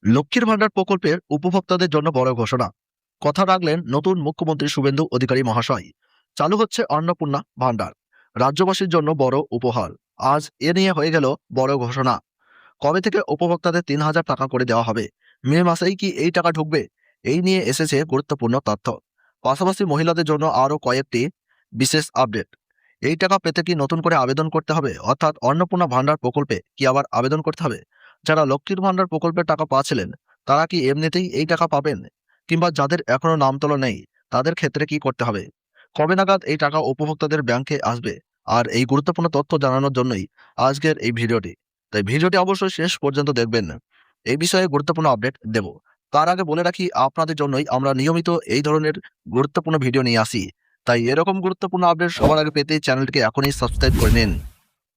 লক্ষ্মীর ভান্ডার প্রকল্পের উপভোক্তাদের জন্য বড় ঘোষণা। কথা রাখলেন নতুন মুখ্যমন্ত্রী শুভেন্দু অধিকারী মহাশয়। চালু হচ্ছে অন্নপূর্ণা ভান্ডার, রাজ্যবাসীর জন্য বড় উপহার। আজ এ নিয়ে হয়ে গেল বড় ঘোষণা। কবে থেকে উপভোক্তাদের ৩,০০০ টাকা করে দেওয়া হবে? মে মাসেই কি এই টাকা ঢুকবে? এই নিয়ে এসেছে গুরুত্বপূর্ণ তথ্য। পাশাপাশি মহিলাদের জন্য আরও কয়েকটি বিশেষ আপডেট। এই টাকা পেতে কি নতুন করে আবেদন করতে হবে, অর্থাৎ অন্নপূর্ণা ভান্ডার প্রকল্পে কি আবার আবেদন করতে হবে? যারা লক্ষ্মীর ভান্ডার প্রকল্পের টাকা পাচ্ছিলেন তারা কি এমনিতেই এই টাকা পাবেন, কিংবা যাদের এখনো নাম তোলা নেই তাদের ক্ষেত্রে কি করতে হবে? কবে নাগাদ এই টাকা উপভোক্তাদের ব্যাংকে আসবে? আর এই গুরুত্বপূর্ণ তথ্য জানানোর জন্যই আজকের এই ভিডিওটি। তাই ভিডিওটি অবশ্যই শেষ পর্যন্ত দেখবেন। এই বিষয়ে গুরুত্বপূর্ণ আপডেট দেব। তার আগে বলে রাখি, আপনাদের জন্যই আমরা নিয়মিত এই ধরনের গুরুত্বপূর্ণ ভিডিও নিয়ে আসি। তাই এরকম গুরুত্বপূর্ণ আপডেট সবার আগে পেতে চ্যানেলটিকে এখনই সাবস্ক্রাইব করে নিন,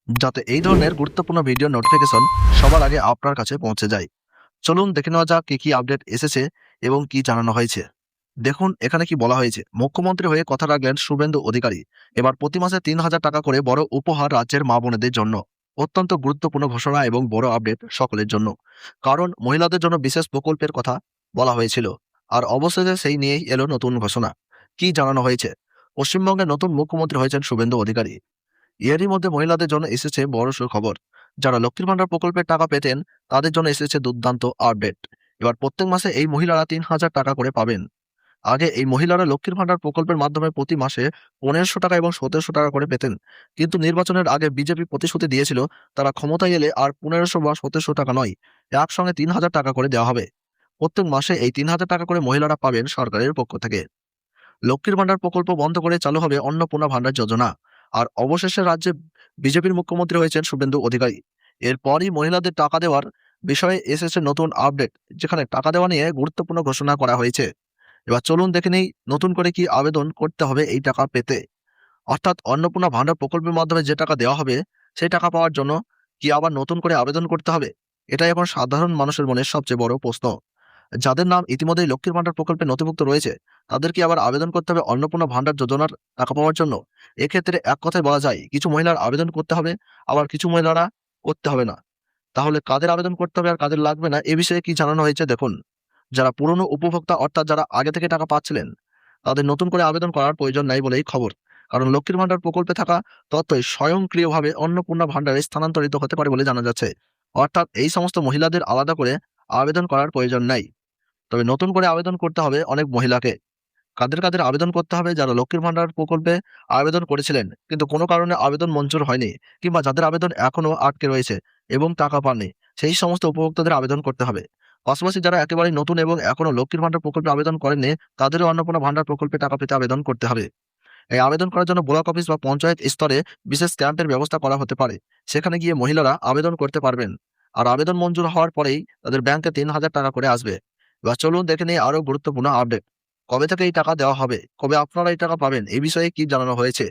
যাতে এই ধরনের গুরুত্বপূর্ণ ভিডিও নোটিফিকেশন সবার আগে আপনার কাছে পৌঁছে যায়। চলুন দেখে নেওয়া যাক কি আপডেট এসেছে এবং কি জানানো হয়েছে। দেখুন এখানে কি বলা হয়েছে। মুখ্যমন্ত্রী হয়ে কথা রাখলেন শুভেন্দু অধিকারী। এবার প্রতি মাসে ৩,০০০ টাকা করে বড় উপহার রাজ্যের মা বোনেদের জন্য। অত্যন্ত গুরুত্বপূর্ণ ঘোষণা এবং বড় আপডেট সকলের জন্য। কারণ মহিলাদের জন্য বিশেষ প্রকল্পের কথা বলা হয়েছিল, আর অবশেষে সেই নিয়েই এলো নতুন ঘোষণা। কি জানানো হয়েছে? পশ্চিমবঙ্গের নতুন মুখ্যমন্ত্রী হয়েছেন শুভেন্দু অধিকারী। এরই মধ্যে মহিলাদের জন্য এসেছে বড় সুখবর। যারা লক্ষ্মীর ভান্ডার প্রকল্পের টাকা পেতেন তাদের জন্য এসেছে দুর্দান্ত আপডেট। এবার প্রত্যেক মাসে এই মহিলারা ৩,০০০ টাকা করে পাবেন। আগে এই মহিলারা লক্ষ্মীর ভান্ডার প্রকল্পের মাধ্যমে প্রতি মাসে ১৫০০ টাকা এবং ১৭০০ টাকা করে পেতেন। কিন্তু নির্বাচনের আগে বিজেপি প্রতিশ্রুতি দিয়েছিল তারা ক্ষমতায় এলে আর ১৫০০ বা ১৭০০ টাকা নয়, একসঙ্গে ৩,০০০ টাকা করে দেওয়া হবে। প্রত্যেক মাসে এই ৩,০০০ টাকা করে মহিলারা পাবেন সরকারের পক্ষ থেকে। লক্ষ্মীর ভান্ডার প্রকল্প বন্ধ করে চালু হবে অন্নপূর্ণা ভান্ডার যোজনা। আর অবশেষে রাজ্যে বিজেপির মুখ্যমন্ত্রী হয়েছেন শুভেন্দু অধিকারী। এরপরই মহিলাদের টাকা দেওয়ার বিষয়ে এসেছে নতুন আপডেট, যেখানে টাকা দেওয়া নিয়ে গুরুত্বপূর্ণ ঘোষণা করা হয়েছে। এবার চলুন দেখে নেই নতুন করে কি আবেদন করতে হবে এই টাকা পেতে। অর্থাৎ অন্নপূর্ণা ভান্ডার প্রকল্পের মাধ্যমে যে টাকা দেওয়া হবে সেই টাকা পাওয়ার জন্য কি আবার নতুন করে আবেদন করতে হবে? এটাই এখন সাধারণ মানুষের মনে সবচেয়ে বড় প্রশ্ন। যাদের নাম ইতিমধ্যেই লক্ষ্মীর ভান্ডার প্রকল্পে নথিভুক্ত রয়েছে তাদের কি আবার আবেদন করতে হবে অন্নপূর্ণা ভান্ডার যোজনার টাকা পাওয়ার জন্য? এক্ষেত্রে এক কথায় বলা যায়, কিছু মহিলার আবেদন করতে হবে, আবার কিছু মহিলারা করতে হবে না। তাহলে কাদের আবেদন করতে হবে আর কাদের লাগবে না, এ বিষয়ে কি জানানো হয়েছে দেখুন। যারা পুরনো উপভোক্তা, অর্থাৎ যারা আগে থেকে টাকা পাচ্ছিলেন, তাদের নতুন করে আবেদন করার প্রয়োজন নাই বলেই খবর। কারণ লক্ষ্মীর ভান্ডার প্রকল্পে থাকা তথ্যই স্বয়ংক্রিয়ভাবে অন্নপূর্ণা ভান্ডারে স্থানান্তরিত হতে পারে বলে জানা যাচ্ছে। অর্থাৎ এই সমস্ত মহিলাদের আলাদা করে আবেদন করার প্রয়োজন নাই। তবে নতুন করে আবেদন করতে হবে অনেক মহিলাকে। কাদের আবেদন করতে হবে? যারা লক্ষ্মীর ভান্ডার প্রকল্পে আবেদন করেছিলেন কিন্তু কোনো কারণে আবেদন মঞ্জুর হয়নি, কিংবা যাদের আবেদন এখনো আটকে রয়েছে এবং টাকা পাননি, সেই সমস্ত উপভোক্তাদের আবেদন করতে হবে। পাশাপাশি যারা একেবারেই নতুন এবং এখনো লক্ষ্মীর ভান্ডার প্রকল্পে আবেদন করেননি তাদেরও অন্নপূর্ণা ভান্ডার প্রকল্পে টাকা পেতে আবেদন করতে হবে। এই আবেদন করার জন্য ব্লক অফিস বা পঞ্চায়েত স্তরে বিশেষ ক্যাম্পের ব্যবস্থা করা হতে পারে। সেখানে গিয়ে মহিলারা আবেদন করতে পারবেন। আর আবেদন মঞ্জুর হওয়ার পরেই তাদের ব্যাংকে ৩,০০০ টাকা করে আসবে। এবার চলুন দেখে নিই আরো গুরুত্বপূর্ণ আপডেট। কবে থেকে এই টাকা দেওয়া হবে, কবে আপনারা এই টাকা পাবেন, এই বিষয়ে কি জানানো হয়েছে?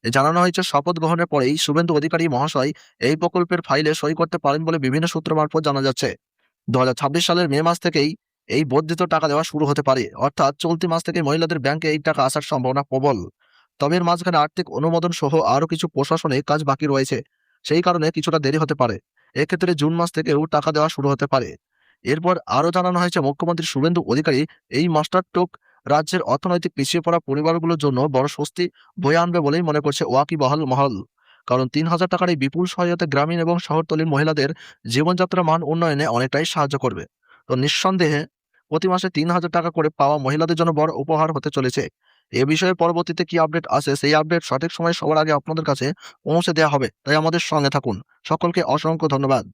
জানানো হয়েছে শপথ গ্রহণের পরেই শুভেন্দু অধিকারী মহাশয় এই প্রকল্পের ফাইলে সই করতে পারেন বলে বিভিন্ন সূত্র মারফত জানা যাচ্ছে। ২০২৬ সালের মে মাস থেকেই এই বর্ধিত টাকা দেওয়া শুরু হতে পারে। অর্থাৎ চলতি মাস থেকে মহিলাদের ব্যাংকে এই টাকা আসার সম্ভাবনা প্রবল। তবে এর মাঝখানে আর্থিক অনুমোদন সহ আরো কিছু প্রশাসনিক কাজ বাকি রয়েছে। সেই কারণে কিছুটা দেরি হতে পারে। এক্ষেত্রে জুন মাস থেকেও টাকা দেওয়া শুরু হতে পারে। এরপর আরো জানানো হয়েছে মুখ্যমন্ত্রী শুভেন্দু অধিকারী এই মাস্টার টোক রাজ্যের অর্থনৈতিক পিছিয়ে পড়া পরিবারগুলোর জন্য বড় স্বস্তি বয়ে আনবে বলেই মনে করছে ওয়াকিবহাল মহল। কারণ ৩,০০০ টাকার এই বিপুল সহায়তা গ্রামীণ এবং শহরতলির মহিলাদের জীবনযাত্রা মান উন্নয়নে অনেকটাই সাহায্য করবে। তো নিঃসন্দেহে প্রতি মাসে ৩,০০০ টাকা করে পাওয়া মহিলাদের জন্য বড় উপহার হতে চলেছে। এ বিষয়ে পরবর্তীতে কি আপডেট আসে সেই আপডেট সঠিক সময়ে সবার আগে আপনাদের কাছে পৌঁছে দেওয়া হবে। তাই আমাদের সঙ্গে থাকুন। সকলকে অসংখ্য ধন্যবাদ।